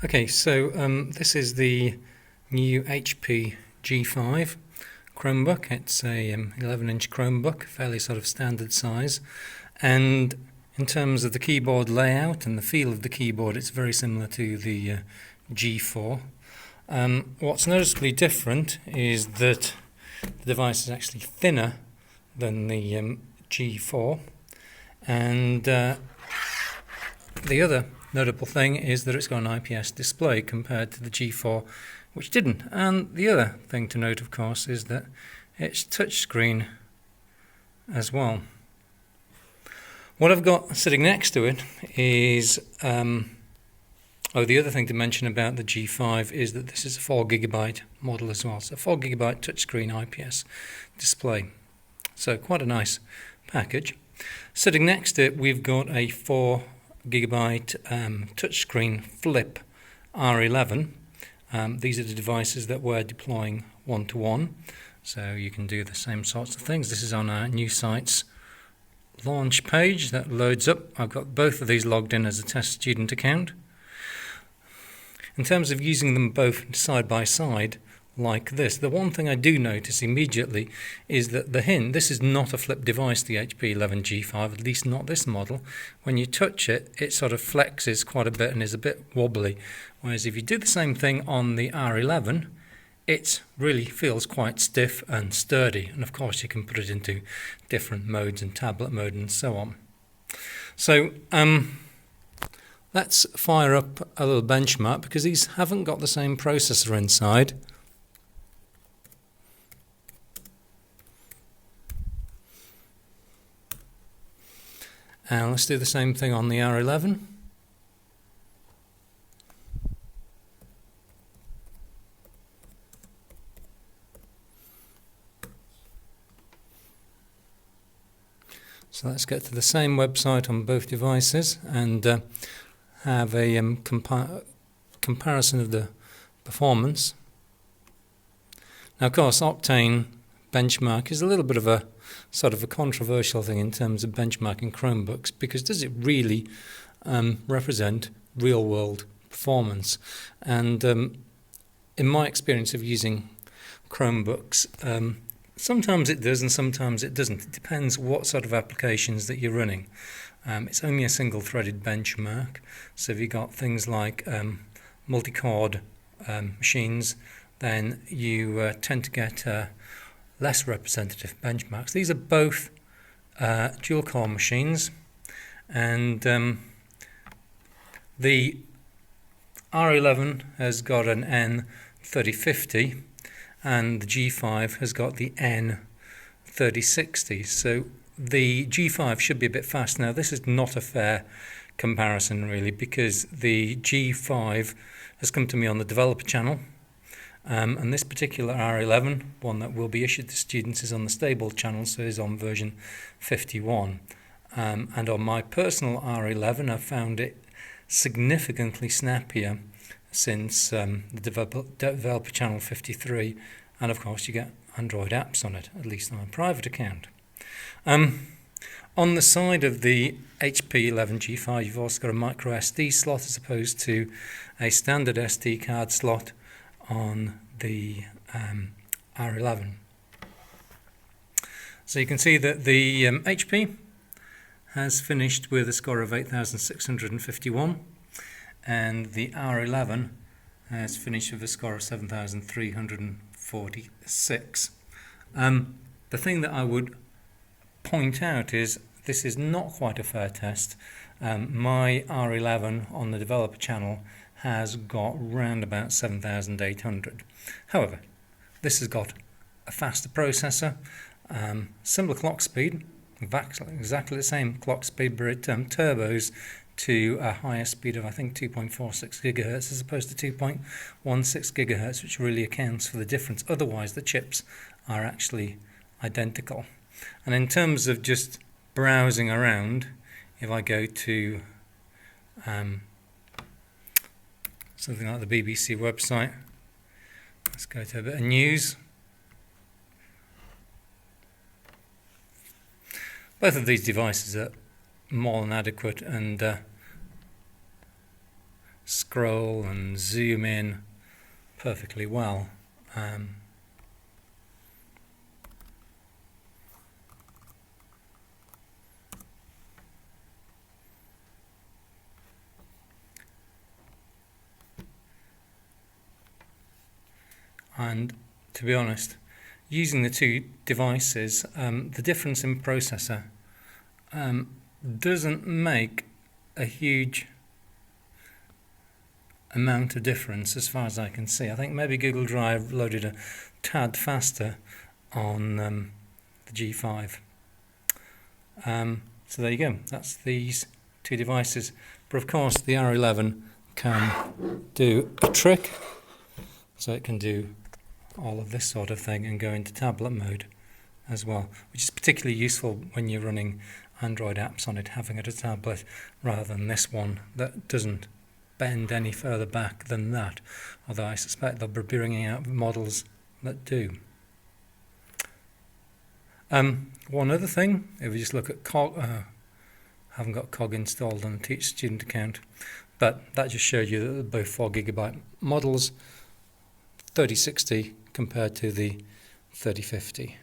Okay, so this is the new HP G5 Chromebook. It's a 11-inch Chromebook, fairly sort of standard size, and in terms of the keyboard layout and the feel of the keyboard, it's very similar to the G4. What's noticeably different is that the device is actually thinner than the G4, and the other notable thing is that it's got an IPS display compared to the G4, which didn't. And the other thing to note, of course, is that it's touchscreen as well. What I've got sitting next to it is the other thing to mention about the G5 is that this is a 4GB model as well. So 4GB touchscreen IPS display. So quite a nice package. Sitting next to it, we've got a 4GB touchscreen flip R11. These are the devices that we're deploying one-to-one, so you can do the same sorts of things. This is on our new site's launch page that loads up. I've got both of these logged in as a test student account. In terms of using them both side by side like this, the one thing I do notice immediately is that this is not a flip device, the HP 11 G5, at least not this model. When you touch it, it sort of flexes quite a bit and is a bit wobbly. Whereas if you do the same thing on the R11, it really feels quite stiff and sturdy. And of course you can put it into different modes and tablet mode and so on. So let's fire up a little benchmark, because these haven't got the same processor inside. And let's do the same thing on the R11. So let's get to the same website on both devices and have a comparison of the performance. Now, of course, Octane benchmark is a little bit of a sort of a controversial thing in terms of benchmarking Chromebooks, because does it really represent real-world performance? And in my experience of using Chromebooks, sometimes it does and sometimes it doesn't. It depends what sort of applications that you're running. It's only a single-threaded benchmark, so if you've got things like multi-core machines, then you tend to get less representative benchmarks. These are both dual-core machines, and the R11 has got an N3050 and the G5 has got the N3060. So the G5 should be a bit fast. Now, this is not a fair comparison really, because the G5 has come to me on the developer channel. And this particular R11, one that will be issued to students, is on the stable channel, so is on version 51. And on my personal R11, I've found it significantly snappier since the developer channel 53. And of course, you get Android apps on it, at least on a private account. On the side of the HP 11 G5, you've also got a micro SD slot as opposed to a standard SD card slot on the R11. So you can see that the HP has finished with a score of 8,651 and the R11 has finished with a score of 7,346. The thing that I would point out is this is not quite a fair test. My R11 on the developer channel has got round about 7,800. However, this has got a faster processor, similar clock speed, exactly the same clock speed, but it turbos to a higher speed of I think 2.46 gigahertz as opposed to 2.16 gigahertz, which really accounts for the difference. Otherwise, the chips are actually identical. And in terms of just browsing around, if I go to something like the BBC website, let's go to a bit of news. Both of these devices are more than adequate and scroll and zoom in perfectly well. And to be honest, using the two devices, the difference in processor doesn't make a huge amount of difference as far as I can see. I think maybe Google Drive loaded a tad faster on the G5. So there you go, that's these two devices. But of course the R11 can do a trick, so it can do all of this sort of thing and go into tablet mode as well, which is particularly useful when you're running Android apps on it, having it a tablet rather than this one that doesn't bend any further back than that, although I suspect they'll be bringing out models that do. One other thing, if we just look at COG, haven't got COG installed on the Teach Student account, but that just showed you that they're both 4GB models, 3060 compared to the 3050.